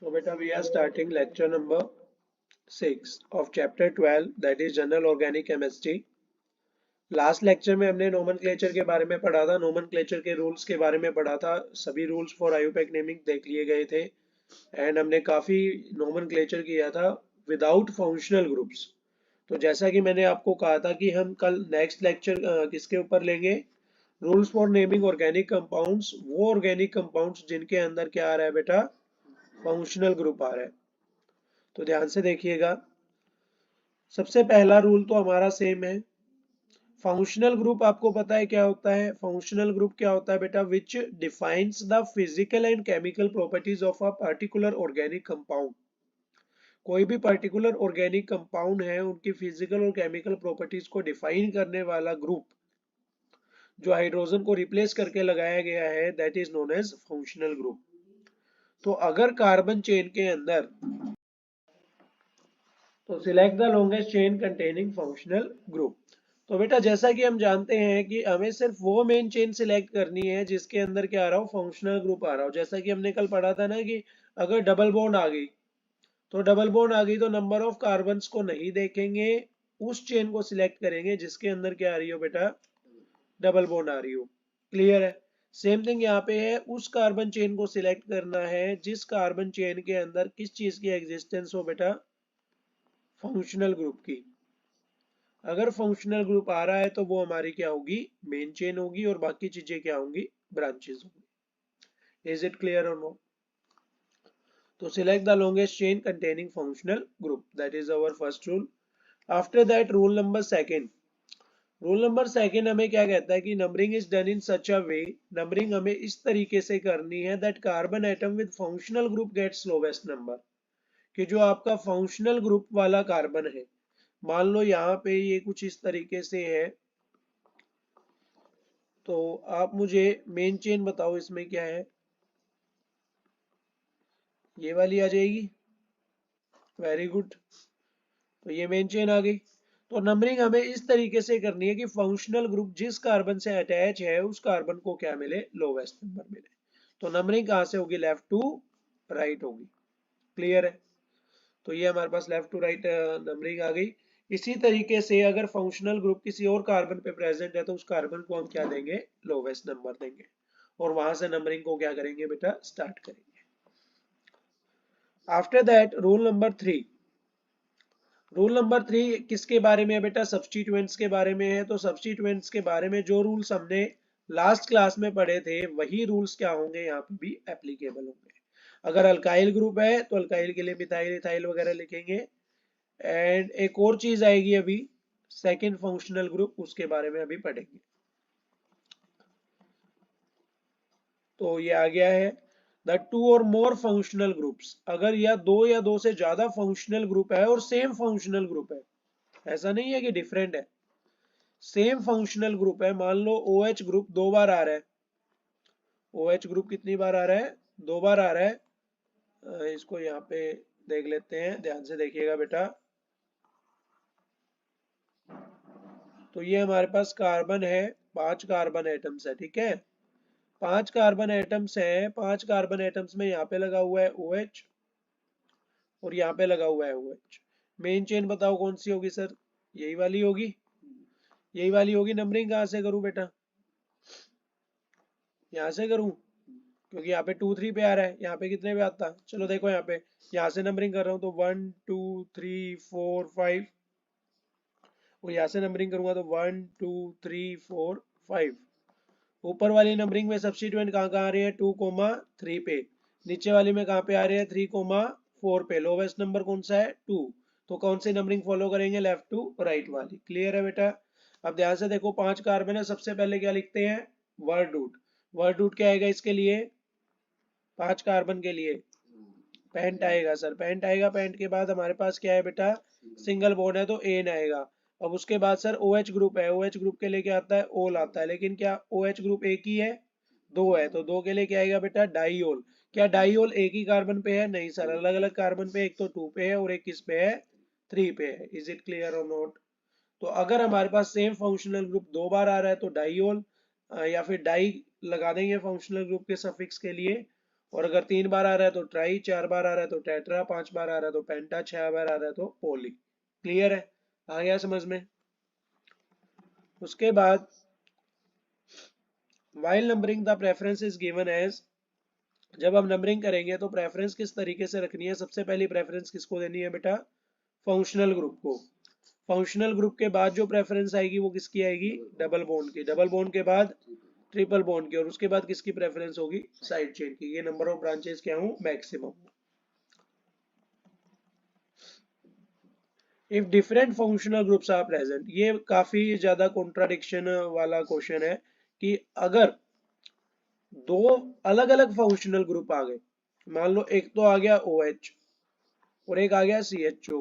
So beta we are starting lecture number 6 of chapter 12 that is general organic chemistry. Last lecture में हमने nomenclature के बारे में पढ़ा था, नोमेनक्लेचर के रूल्स के बारे में पढ़ा था। सभी रूल्स फॉर आईयूपैक नेमिंग देख लिए गए थे एंड हमने काफी नोमेनक्लेचर किया था विदाउट फंक्शनल ग्रुप्स। तो जैसा कि मैंने आपको कहा था कि हम कल नेक्स्ट लेक्चर किसके ऊपर लेंगे, rules for naming organic compounds, वो ऑर्गेनिक कंपाउंड्स जिनके अंदर क्या आ रहा है बेटा, फंक्शनल ग्रुप आ रहा है। तो ध्यान से देखिएगा, सबसे पहला रूल तो हमारा सेम है। फंक्शनल ग्रुप आपको पता है क्या होता है? फंक्शनल ग्रुप क्या होता है बेटा? Which defines the physical and chemical properties of a particular organic compound. कोई भी पर्टिकुलर ऑर्गेनिक कंपाउंड है, उनकी फिजिकल और केमिकल प्रॉपर्टीज को डिफाइन करने वाला ग्रुप जो हाइड्रोजन को रिप्लेस करके लगाया गया है, that is known as functional group. तो अगर कार्बन चेन के अंदर, तो select the longest chain containing functional group. तो बेटा जैसा कि हम जानते हैं कि हमें सिर्फ वो मेन चेन सिलेक्ट करनी है जिसके अंदर क्या आ रहा हो, फंक्शनल ग्रुप आ रहा हो। जैसा कि हमने कल पढ़ा था ना कि अगर डबल बॉन्ड आ गई, तो डबल बॉन्ड आ गई तो नंबर ऑफ कार्बन्स को नहीं देखेंगे, उस चेन को सिलेक्ट करेंगे जिसके अंदर क्या आ रही हो बेटा, डबल बॉन्ड आ रही हो। क्लियर है? सेम थिंग यहाँ पे है, उस कार्बन चेन को सिलेक्ट करना है जिस कार्बन चेन के अंदर किस चीज की एग्जिस्टेंस हो बेटा, फंक्शनल ग्रुप की। अगर फंक्शनल ग्रुप आ रहा है तो वो हमारी क्या होगी, मेन चेन होगी, और बाकी चीजें क्या होंगी, ब्रांचेस होंगी। इज इट क्लियर और नो? तो select the longest chain containing functional group, that is our first rule. After that rule number second, rule number second हमें क्या कहता है कि numbering is done in such a way, numbering हमें इस तरीके से करनी है that carbon atom with functional group gets lowest number, कि जो आपका फंक्शनल ग्रुप वाला कार्बन है, मान लो यहाँ पे ये कुछ इस तरीके से है, तो आप मुझे मेन चेन बताओ इसमें क्या है, ये वाली आ जाएगी। वेरी गुड, तो ये मेन चेन आ गई। तो नंबरिंग हमें इस तरीके से करनी है कि फंक्शनल ग्रुप जिस कार्बन से अटैच है उस कार्बन को क्या मिले, लोवेस्ट नंबर मिले। तो नंबरिंग कहां से होगी, लेफ्ट टू राइट होगी। क्लियर है? तो ये हमारे पास लेफ्ट टू राइट नंबरिंग आ गई। इसी तरीके से अगर फंक्शनल ग्रुप किसी और कार्बन पे प्रेजेंट है तो उस कार्बन को हम क्या देंगे, लोवेस्ट नंबर देंगे, और वहां से नंबरिंग को क्या करेंगे बेटा, स्टार्ट करेंगे। After that rule number three, rule number three किसके बारे में है बेटा, सब्स्टिट्यूएंट्स के बारे में है। तो सब्स्टिट्यूएंट्स के बारे में जो रूल्स हमने लास्ट क्लास में पढ़े थे वही रूल्स क्या होंगे, यहाँ पे भी एप्लीकेबल होंगे। अगर अल्काइल ग्रुप है तो अल्काइल के लिए मिथाइल इथाइल वगैरह लिखेंगे। एंड एक और चीज आएगी अभी, सेकेंड फंक्शनल ग्रुप, उसके बारे में अभी पढ़ेंगे। तो ये आ गया है द टू और मोर फंक्शनल ग्रुप्स, अगर या दो से ज्यादा फंक्शनल ग्रुप है और सेम फंक्शनल ग्रुप है, ऐसा नहीं है कि डिफरेंट है, सेम फंक्शनल ग्रुप है। मान लो OH ग्रुप दो बार आ रहा है, OH ग्रुप कितनी बार आ रहा है, दो बार आ रहा है। इसको यहाँ पे देख लेते हैं, ध्यान से देखिएगा बेटा। तो ये हमारे पास कार्बन है, 5 कार्बन एटम्स है, ठीक है। 5 कार्बन एटम्स है, 5 कार्बन एटम्स में यहाँ पे लगा हुआ है OH और यहाँ पे लगा हुआ है OH। मेन चेन बताओ कौन सी होगी सर, यही वाली होगी, यही वाली होगी। नंबरिंग कहाँ से करूँ बेटा, यहाँ से करूँ, क्योंकि यहाँ पे 2 3 पे आ रहा है, यहाँ पे कितने पे आता, चलो देखो यहाँ पे, यहाँ से नंबरिंग कर रहा हूँ तो 1 2 3 4 5, और यहाँ से नंबरिंग करूंगा तो 1 2 3 4 5। ऊपर वाली नंबरिंग में सब्स्टिट्यूएंट कहाँ कहाँ आ रही है, 2,3 पे। नीचे वाली में कहाँ पे आ रही है, 3,4 पे। लोवेस्ट नंबर कौन सा है, 2। तो कौन सी नंबरिंग फॉलो करेंगे, लेफ्ट टू राइट वाली। क्लियर है बेटा? अब ध्यान से देखो, 5 कार्बन है, सबसे पहले क्या लिखते हैं, वर्ड रूट। वर्ड रूट क्या आएगा इसके लिए, 5 कार्बन के लिए पेंट आएगा सर, पेंट आएगा। पेंट के बाद हमारे पास क्या है बेटा, सिंगल बॉन्ड है तो एन आएगा। अब उसके बाद सर OH ग्रुप है, OH ग्रुप के लिए क्या आता है, ओल आता है। लेकिन क्या OH ग्रुप एक ही है, दो है, तो दो के लिए क्या आएगा बेटा, डाईओल। क्या डाईओल एक ही कार्बन पे है, नहीं सर, अलग अलग कार्बन पे, एक तो 2 पे है और एक किस पे है, 3 पे है। इज इट क्लियर और नॉट? तो अगर हमारे पास सेम फंक्शनल ग्रुप दो बार आ रहा है तो डाईओल, या फिर डाई लगा देंगे फंक्शनल ग्रुप के सफिक्स के लिए। और अगर 3 बार आ रहा है तो ट्राई, 4 बार आ रहा है तो टेट्रा, 5 बार आ रहा है तो पेंटा, 6 बार आ रहा है तो पोली। क्लियर है, आ गया समझ में। उसके बाद while numbering the preference is given as, जब हम नंबरिंग करेंगे तो प्रेफरेंस किस तरीके से रखनी है। सबसे पहली प्रेफरेंस किसको देनी है बेटा, फंक्शनल ग्रुप को। फंक्शनल ग्रुप के बाद जो प्रेफरेंस आएगी वो किसकी आएगी, डबल बॉन्ड की। डबल बॉन्ड के बाद ट्रिपल बॉन्ड की, और उसके बाद किसकी प्रेफरेंस होगी, साइड चेन की। ये नंबर ऑफ ब्रांचेस क्या हूं, maximum. If different functional groups are present, ये काफी ज्यादा कॉन्ट्राडिक्शन वाला क्वेश्चन है कि अगर दो अलग अलग फंक्शनल ग्रुप आ गए, मान लो एक तो आ गया OH और एक आ गया CHO,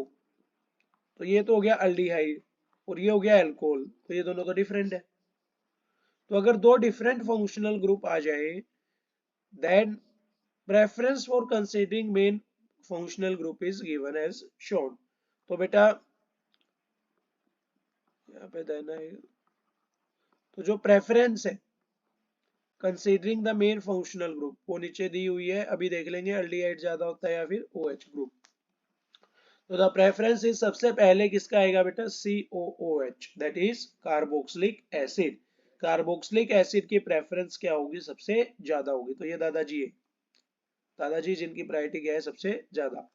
तो ये तो हो गया अल्डिहाइड और ये हो गया एल्कोहल, तो ये दोनों तो डिफरेंट है। तो अगर दो डिफरेंट फंक्शनल ग्रुप आ जाए, then preference for considering main functional group is given as shown. तो बेटा यहाँ पे देना है, तो जो प्रेफरेंस है considering the main functional group वो नीचे दी हुई है, अभी देख लेंगे अल्डिहाइड ज्यादा होता है या फिर OH ग्रुप। तो द प्रेफरेंस इज, सबसे पहले किसका आएगा बेटा, COOH, that is carboxylic acid. Carboxylic acid की प्रेफरेंस क्या होगी, सबसे ज्यादा होगी। तो ये दादाजी है, दादाजी जिनकी प्रायोरिटी क्या है, सबसे ज्यादा।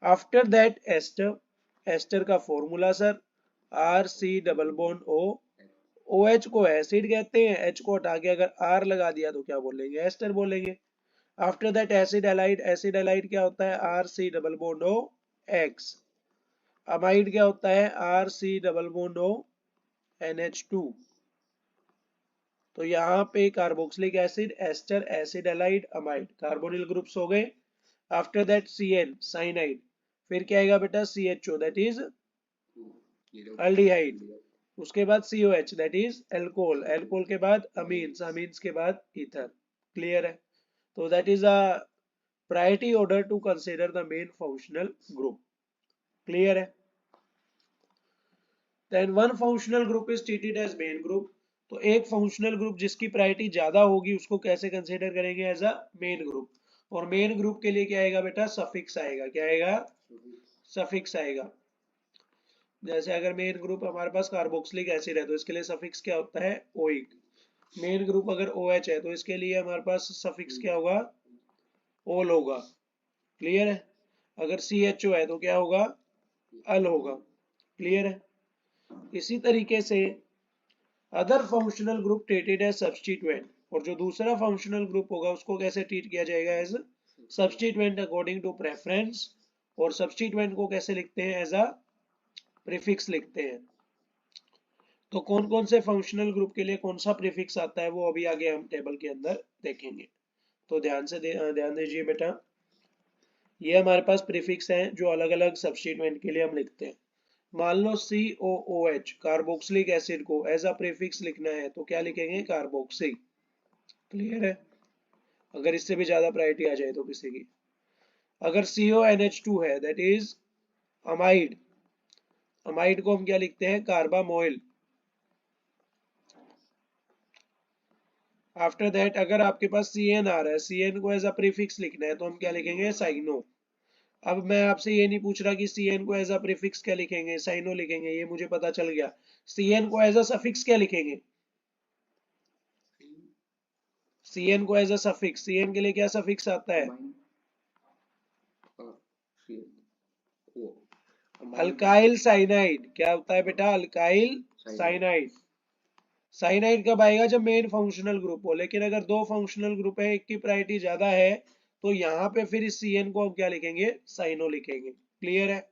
आफ्टर दैट एस्टर, एस्टर का formula sir RC double bond O। OH को एसिड कहते हैं, H को हटा के अगर R लगा दिया तो क्या बोलेंगे, एस्टर बोलेंगे। After that acid allied, acid allied क्या होता है, RC double bond O X। Amide क्या होता है, RC double bond O NH2। तो यहाँ पे carboxylic acid, ester, acid halide, amide, carbonyl groups हो गए। आफ्टर दैट CN साइनाइड, फिर क्या आएगा बेटा CHO दैट इज अल्डिहाइड, उसके बाद COH that is alcohol, alcohol के बाद अमीन्स, अमीन्स के बाद ईथर। क्लियर है, तो that is a priority order to consider the main functional group. Clear है। Then one functional group is treated as main group, तो एक फंक्शनल ग्रुप जिसकी प्रायोरिटी ज्यादा होगी उसको कैसे कंसीडर करेंगे, एज अ मेन ग्रुप। और मेन ग्रुप के लिए क्या आएगा बेटा, सफिक्स आएगा। क्या आएगा, सफिक्स आएगा। जैसे अगर मेन ग्रुप हमारे पास कार्बोक्सिलिक एसिड है तो इसके लिए सफिक्स क्या होता है, ओइक। मेन ग्रुप अगर OH है तो इसके लिए हमारे पास सफिक्स क्या होगा, ओल होगा। क्लियर है। अगर CHO है तो क्या होगा, अल होगा। क्लियर है। इसी तरीके से other functional group treated as substituent, और जो दूसरा फंक्शनल ग्रुप होगा उसको कैसे ट्रीट किया जाएगा, as substituent according to preference. और सब्स्टिट्यूएंट को कैसे लिखते हैं, एज अ प्रीफिक्स लिखते हैं। तो कौन कौन से फंक्शनल ग्रुप के लिए कौन सा प्रीफिक्स आता है वो अभी आगे हम टेबल के अंदर देखेंगे। तो ध्यान से ध्यान दीजिए बेटा, ये हमारे पास प्रीफिक्स हैं जो अलग अलग सब्स्टिट्यूएंट के लिए हम लिखते हैं। मान लो COOH कार्बोक्सिलिक एसिड को एज अ प्रीफिक्स लिखना है तो क्या लिखेंगे, कार्बोक्सी। क्लियर है। अगर इससे भी ज्यादा प्रायोरिटी आ जाए तो किसी की, अगर CONH2 है दैट इज अमाइड, अमाइड को हम क्या लिखते हैं, कार्बामोइल। आफ्टर दैट अगर आपके पास CN आ रहा है, CN को एज अ प्रीफिक्स लिखना है तो हम क्या लिखेंगे, साइनो। अब मैं आपसे ये नहीं पूछ रहा कि CN को एज अ प्रीफिक्स क्या लिखेंगे, साइनो लिखेंगे, ये मुझे पता चल गया। CN को एज अ सफिक्स क्या लिखेंगे, CN को एज अ सफिक्स, CN के लिए क्या सफिक्स आता है, अल्काइल साइनाइड। क्या होता है बेटा, अल्काइल साइनाइड। साइनाइड कब आएगा, जब मेन फंक्शनल ग्रुप हो। लेकिन अगर दो फंक्शनल ग्रुप है, एक की प्रायोरिटी ज्यादा है, तो यहाँ पे फिर इस CN को हम क्या लिखेंगे, साइनो लिखेंगे। क्लियर है।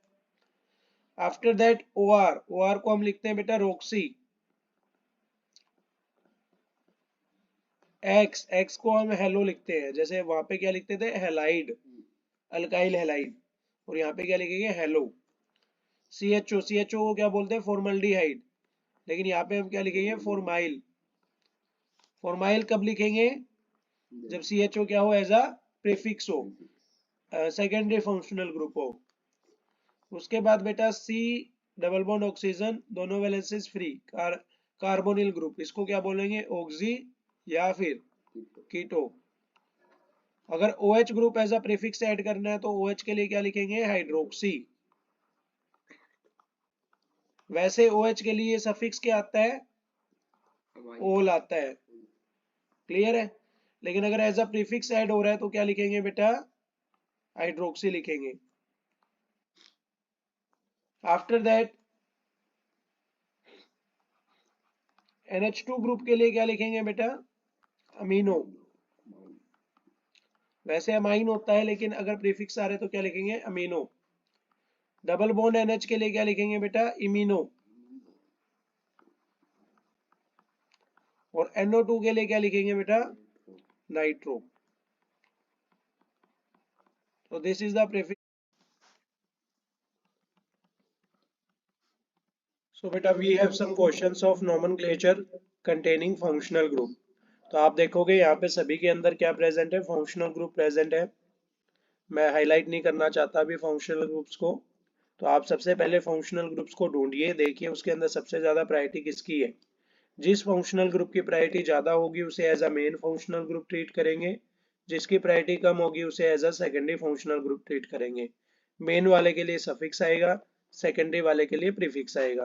आफ्टर दैट OR, OR को हम लिखते हैं बेटा रोक्सी। X को हम हेलो लिखते हैं, जैसे वहां पे क्या लिखते थे, हेलाइड, अल्काइल हेलाइड, और यहाँ पे क्या लिखेंगे, हेलो। CHO को क्या बोलते हैं, फॉर्मल्डिहाइड, लेकिन यहाँ पे हम क्या लिखेंगे, फॉर्माइल। फॉर्माइल कब लिखेंगे, जब CHO क्या हो, एज अ प्रीफिक्स हो, सेकेंडरी फंक्शनल ग्रुप हो। उसके बाद बेटा C डबल बॉन्ड ऑक्सीजन, दोनों वैलेंसेस फ्री, कार्बोनिल ग्रुप, इसको क्या बोलेंगे, ऑक्सी या फिर कीटो। अगर OH group as a prefix add करना है तो OH के लिए क्या लिखेंगे, हाइड्रोक्सी। वैसे OH के लिए सफिक्स क्या आता है, ओल आता है, क्लियर है। लेकिन अगर एज अ प्रीफिक्स ऐड हो रहा है तो क्या लिखेंगे बेटा, हाइड्रोक्सी लिखेंगे। आफ्टर दैट NH2 ग्रुप के लिए क्या लिखेंगे बेटा, अमीनो। वैसे अमाइन होता है लेकिन अगर प्रीफिक्स आ रहे तो क्या लिखेंगे, अमीनो। डबल बॉन्ड NH के लिए क्या लिखेंगे बेटा, इमीनो। और NO2 के लिए क्या लिखेंगे बेटा, नाइट्रो। तो this is the prefix. So बेटा we have some questions of nomenclature containing functional group. तो आप देखोगे यहाँ पे सभी के अंदर क्या प्रेजेंट है, फंक्शनल ग्रुप प्रेजेंट है। मैं हाईलाइट नहीं करना चाहता अभी फंक्शनल ग्रुप्स को। तो आप सबसे पहले फंक्शनल ग्रुप्स को ढूंढिए, देखिए उसके अंदर सबसे ज्यादा प्रायोरिटी किसकी है। जिस फंक्शनल ग्रुप की प्रायोरिटी ज्यादा होगी उसे as a main functional group treat करेंगे, जिसकी प्रायोरिटी कम होगी उसे as a secondary functional group treat करेंगे। मेन वाले के लिए सफिक्स आएगा, सेकेंडरी वाले के लिए प्रीफिक्स आएगा।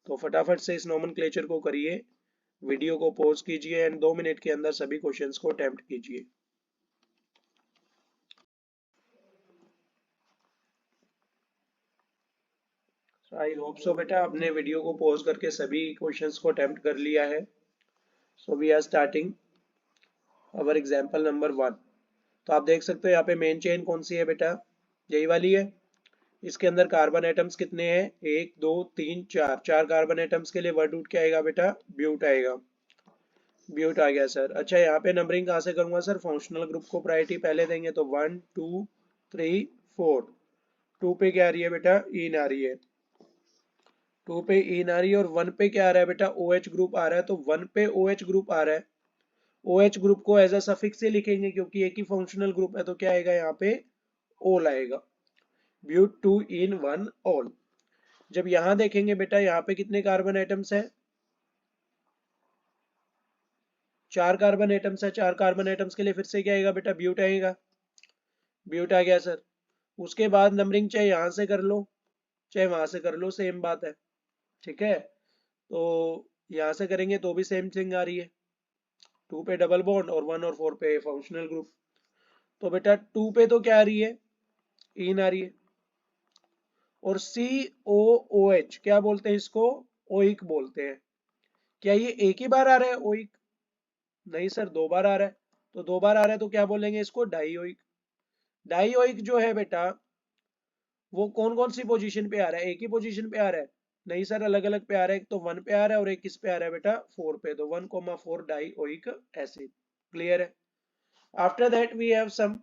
तो फटाफट से इस नोमेनक्लेचर को करिए, वीडियो को पॉज कीजिए एंड 2 मिनट के अंदर सभी क्वेश्चंस को अटेम्प्ट कीजिए। आई होप सो बेटा आपने वीडियो को पॉज करके सभी क्वेश्चंस को अटेम्प्ट कर लिया है। So we are starting our example number 1। तो आप देख सकते हो यहाँ पे मेन चेन कौन सी है बेटा, यही वाली है। इसके अंदर कार्बन एटम्स कितने हैं, 1 2 3 4। 4 कार्बन एटम्स के लिए वर्ड रूट क्या आएगा बेटा, ब्यूट आएगा। ब्यूट आ गया सर। अच्छा यहाँ पे नंबरिंग कहाँ से करूंगा सर, फंक्शनल ग्रुप को प्रायोरिटी पहले देंगे तो 1 2 3 4। 2 पे क्या आ रही है बेटा, इन आ रही है। 2 पे इन आ रही है और 1 पे क्या आ रहा है बेटा, OH ग्रुप आ रहा है। तो 1 पे OH ग्रुप आ रहा है, OH ग्रुप को एज अ सफिक्स से लिखेंगे क्योंकि एक ही फंक्शनल ग्रुप है। तो क्या आएगा यहाँ पे, ओल आएगा। ब्यूट 2 इन 1 ओल। जब यहां देखेंगे बेटा यहाँ पे कितने कार्बन एटम्स है, 4 कार्बन एटम्स है। 4 कार्बन एटम्स के लिए फिर से क्या आएगा बेटा, ब्यूट आएगा। ब्यूट आ गया सर। उसके बाद नंबरिंग चाहे यहां से कर लो चाहे वहां से कर लो, सेम बात है, ठीक है। तो यहां से करेंगे तो भी सेम थिंग आ रही है। 2 पे डबल बॉन्ड और 1 और 4 पे फंक्शनल ग्रुप। तो बेटा 2 पे तो क्या आ रही है, इन आ रही है। और COOH क्या बोलते हैं इसको, ओइक बोलते हैं। क्या ये एक ही बार आ रहा है ओइक, नहीं सर 2 बार आ रहा है। तो 2 बार आ रहा है तो क्या बोलेंगे इसको, डाइओइक। डाइओइक जो है बेटा वो कौन कौन सी पोजीशन पे आ रहा है, एक ही पोजीशन पे आ रहा है, नहीं सर अलग अलग पे आ रहा है। एक तो 1 पे आ रहा है और एक किस पे आ रहा है बेटा, 4 पे। तो 1,4 डाइओइक एसिड, क्लियर है। After that we have some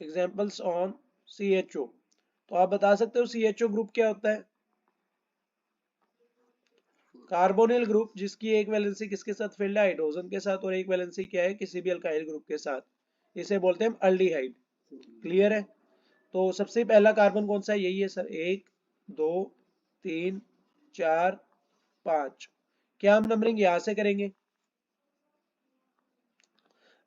examples on CHO। तो आप बता सकते हो CHO ग्रुप क्या होता है, कार्बोनिल ग्रुप जिसकी एक वैलेंसी किसके साथ फील्ड है, हाइड्रोजन के साथ, और एक वैलेंसी क्या है, किसी भी अल्काइल ग्रुप के साथ। इसे बोलते हैं अल्डिहाइड, क्लियर है। तो सबसे पहला कार्बन कौन सा है, यही है सर, 1 2 3 4 5। क्या हम नंबरिंग यहां से करेंगे,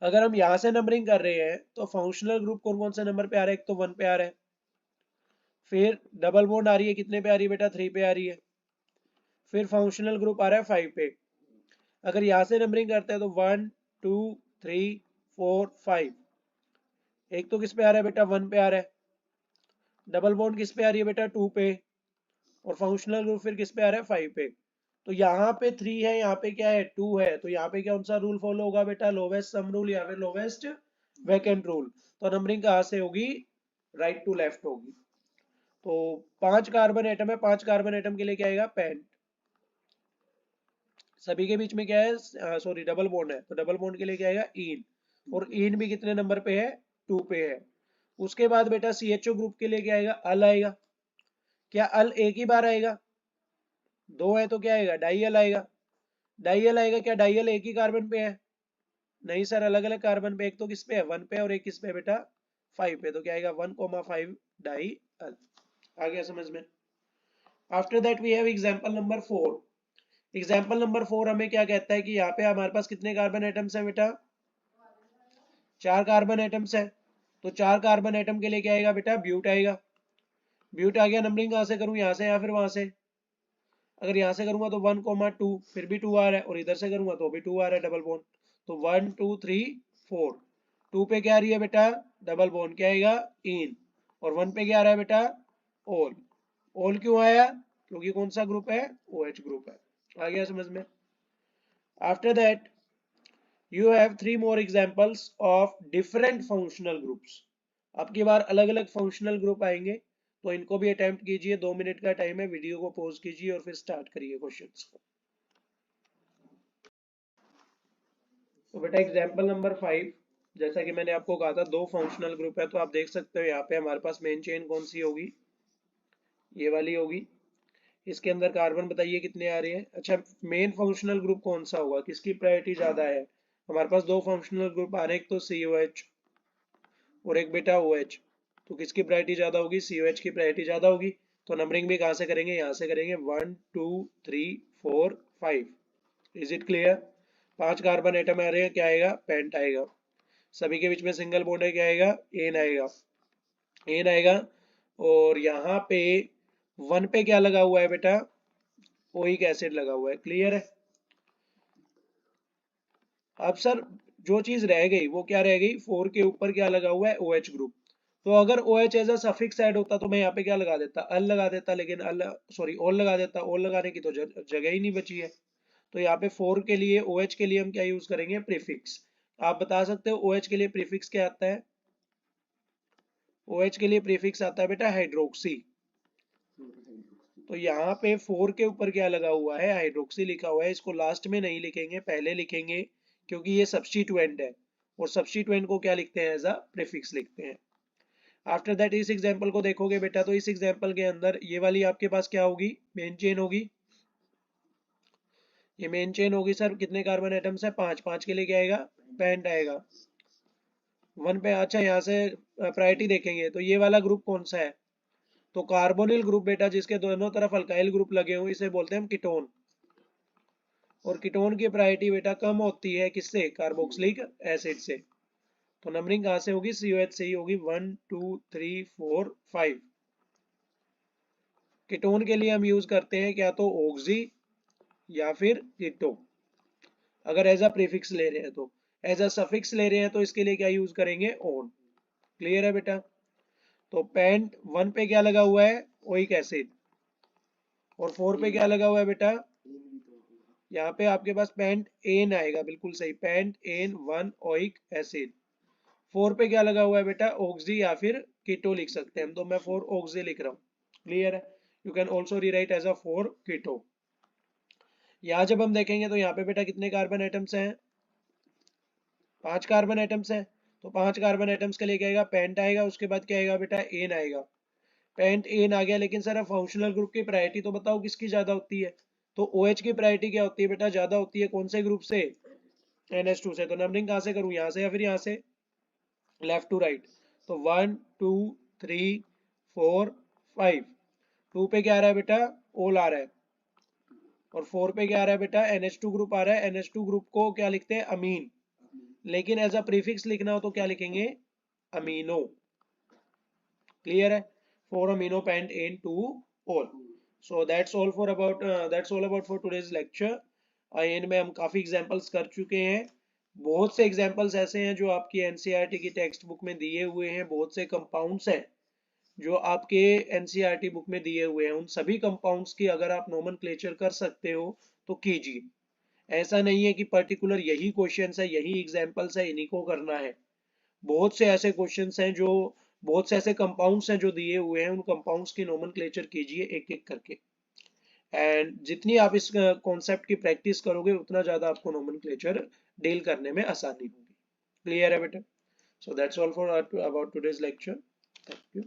अगर हम यहां से नंबरिंग कर रहे हैं तो फंक्शनल ग्रुप कौन कौन से नंबर पे आ रहा है, एक तो 1 पे आ रहा है। फिर डबल बॉन्ड आ रही है, कितने पे आ रही है बेटा, 3 पे आ रही है। फिर फंक्शनल ग्रुप आ रहा है 5 पे। अगर यहां से नंबरिंग करते हैं तो 1 2 3 4 5। एक तो किस पे आ रहा है बेटा, 1 पे आ रहा है। डबल बॉन्ड किस पे आ रही है बेटा, 2 पे। और फंक्शनल ग्रुप फिर किस पे आ रहा है, 5 पे। तो यहाँ पे 3 है, यहाँ पे क्या है, 2 है। तो यहाँ पे कौन सा रूल फॉलो होगा बेटा, लोवेस्ट सम रूल या फिर लोवेस्ट वैकेंट रूल। तो नंबरिंग कहाँ से होगी, राइट टू लेफ्ट होगी। तो 5 कार्बन एटम है, 5 कार्बन एटम के लिए क्या आएगा, पेंट। सभी के बीच में क्या है, सॉरी डबल बॉन्ड है, तो डबल बॉन्ड के लिए क्या आएगा, इन। और इन भी कितने नंबर पे है, 2 पे है। उसके बाद बेटा CHO ग्रुप के लिए क्या आएगा, अल आएगा। क्या अल एक ही बार आएगा, 2 है तो क्या आएगा, डाइअल आएगा। डाइअल आएगा, क्या डाइअल एक ही कार्बन पे है, नहीं सर अलग अलग कार्बन पे। एक तो किस पे है, 1 पे, और एक किस पे बेटा, 5 पे। तो क्या आएगा 1,5 डाइअल। आ गया समझ में। After that we have example number 4। Example number 4 हमें क्या कहता है कि यहाँ पे हमारे पास कितने कार्बन एटम्स हैं बेटा, 4 कार्बन एटम्स है, तो 4 कार्बन एटम के लिए क्या आएगा बेटा, ब्यूट आएगा। ब्यूट आ गया, नंबरिंग कहाँ से करूँ, यहाँ से या फिर वहां से। अगर यहाँ से करूंगा तो 1,2 फिर भी 2 आ रहा है, और इधर से करूंगा तो भी 2 आ रहा है, डबल बॉन्ड। तो 1 2 3 4, 2 पे क्या आ रही है बेटा, डबल बॉन्ड, क्या आएगा, इन। और 1 पे क्या आ रहा है बेटा, ओल। ओल क्यों आया, क्योंकि कौन सा ग्रुप है, OH ग्रुप है। आ गया समझ में। After that you have 3 more examples of different functional groups। अब की बार अलग अलग फंक्शनल ग्रुप आएंगे, तो इनको भी अटेम्प्ट कीजिए। 2 मिनट का टाइम है, वीडियो को पॉज कीजिए और फिर स्टार्ट करिए क्वेश्चंस को। तो बेटा एग्जाम्पल नंबर 5, जैसा कि मैंने आपको कहा था दो फंक्शनल ग्रुप है, तो आप देख सकते हो यहाँ पे हमारे पास मेन चेन कौन सी होगी, ये वाली होगी। इसके अंदर कार्बन बताइए कितने आ रहे हैं। अच्छा, मेन फंक्शनल ग्रुप कौन सा होगा, किसकी प्रायोरिटी ज्यादा है। हमारे पास दो फंक्शनल ग्रुप आ रहे हैं, एक तो COH और एक बेटा OH। तो किसकी प्रायोरिटी ज्यादा होगी, COH की प्रायोरिटी ज्यादा होगी। तो नंबरिंग भी कहाँ से करेंगे, यहाँ से करेंगे, 1 2 3 4 5। Is it clear. 5 carbon atom आ रहे हैं, क्या आएगा, पेंट आएगा। सभी के बीच में सिंगल बॉन्ड है, क्या आएगा, एन आएगा, एन आएगा। और यहाँ पे 1 पे क्या लगा हुआ है बेटा, ओइक एसिड लगा हुआ है। क्लियर है। अब सर जो चीज रह गई वो क्या रह गई, 4 के ऊपर क्या लगा हुआ है, OH ग्रुप। तो अगर OH as a suffix add होता तो मैं यहाँ पे क्या लगा देता, अल लगा देता, लेकिन अल सॉरी ओल लगा देता। ओल लगाने की तो जगह ही नहीं बची है। तो यहाँ पे 4 के लिए, OH के लिए हम क्या यूज करेंगे, प्रीफिक्स। आप बता सकते हो OH के लिए प्रीफिक्स क्या आता है। OH के लिए प्रीफिक्स आता है बेटा हाइड्रोक्सी। तो यहाँ पे 4 के ऊपर क्या लगा हुआ है, हाइड्रोक्सी लिखा हुआ है। इसको लास्ट में नहीं लिखेंगे, पहले लिखेंगे, क्योंकि ये सब्स्टिट्यूएंट है, और सब्स्टिट्यूएंट को क्या लिखते हैं, एज अ प्रीफिक्स लिखते हैं। आफ्टर दैट इस एग्जांपल को देखोगे बेटा, तो इस एग्जांपल के अंदर ये वाली आपके पास क्या होगी, मेन चेन होगी। ये मेन चेन होगी सर, कितने कार्बन एटम्स है, 5। 5 के लिए क्या आएगा, पेंट आएगा। 1 पे, अच्छा यहाँ से प्रायोरिटी देखेंगे तो ये वाला ग्रुप कौन सा है, तो कार्बोनिल ग्रुप बेटा, जिसके दोनों तरफ अल्काइल ग्रुप लगे हुए, इसे बोलते हैं हम कीटोन। और कीटोन की प्रायोरिटी बेटा कम होती है किससे, कार्बोक्सिलिक एसिड से। तो नंबरिंग कहां से होगी, COH से ही होगी, 1 2 3 4 5। कीटोन के लिए हम यूज करते हैं क्या तो ऑक्सी या फिर कीटो, अगर एज अ प्रीफिक्स ले रहे हैं तो। एज अ सफिक्स ले रहे हैं तो इसके लिए क्या यूज करेंगे, ओन। क्लियर है बेटा। तो पेंट 1 पे क्या लगा हुआ है, ओइक एसिड। और 4 पे क्या लगा हुआ है बेटा, यहाँ पे आपके पास पेंट एन आएगा, बिल्कुल सही, पेंट एन 1 ओइक एसिड। 4 पे क्या लगा हुआ है बेटा, ऑक्सी या फिर कीटो लिख सकते हैं, तो मैं 4 ऑक्सी लिख रहा हूँ। क्लियर है। You can also rewrite as a 4 keto. यहाँ जब हम देखेंगे तो यहाँ पे बेटा कितने कार्बन एटम्स हैं, 5 कार्बन एटम्स हैं। तो 5 कार्बन एटम्स के लिए क्या आएगा, पेंट आएगा, उसके बाद क्या आएगा बेटा, एन आएगा। पेंट एन आ गया, लेकिन सर फंक्शनल ग्रुप की प्रायोरिटी तो बताओ किसकी ज्यादा होती है। तो OH की प्रायोरिटी क्या होती है बेटा, ज्यादा होती है कौन से ग्रुप से, NH2 से। तो नंबरिंग कहाँ से करूँ, यहाँ से या फिर यहाँ से, लेफ्ट टू राइट। तो 1 2 3 4 5। 2 पे क्या आ रहा है बेटा, ओल आ रहा है। और 4 पे क्या आ रहा है बेटा, NH2 ग्रुप आ रहा है। NH2 ग्रुप को क्या लिखते हैं, अमीन। लेकिन एज अ प्रीफिक्स लिखना हो तो क्या लिखेंगे, अमीनो। क्लियर है। 4 amino pent in 2 all। so that's all about for today's lecture। इनमें हम काफी एग्जांपल्स कर चुके हैं। बहुत से एग्जांपल्स ऐसे हैं जो आपकी एनसीईआरटी की टेक्स्ट बुक में दिए हुए हैं। बहुत से कंपाउंड्स हैं जो आपके एनसीईआरटी बुक में दिए हुए हैं। उन सभी कंपाउंड्स की अगर आप नोमेनक्लेचर कर सकते हो तो कीजिए। ऐसा नहीं है कि पर्टिकुलर यही क्वेश्चंस है, यही एग्जांपल्स है, इन्हीं को करना है। बहुत से ऐसे क्वेश्चंस हैं जो, बहुत से ऐसे कंपाउंड्स हैं जो दिए हुए हैं, उन कंपाउंड्स की नोमेनक्लेचर कीजिए एक एक करके। एंड जितनी आप इस कॉन्सेप्ट की प्रैक्टिस करोगे उतना ज्यादा आपको नोमेनक्लेचर डील करने में आसानी होगी। क्लियर है बेटा। So that's all for about today's lecture. Thank you.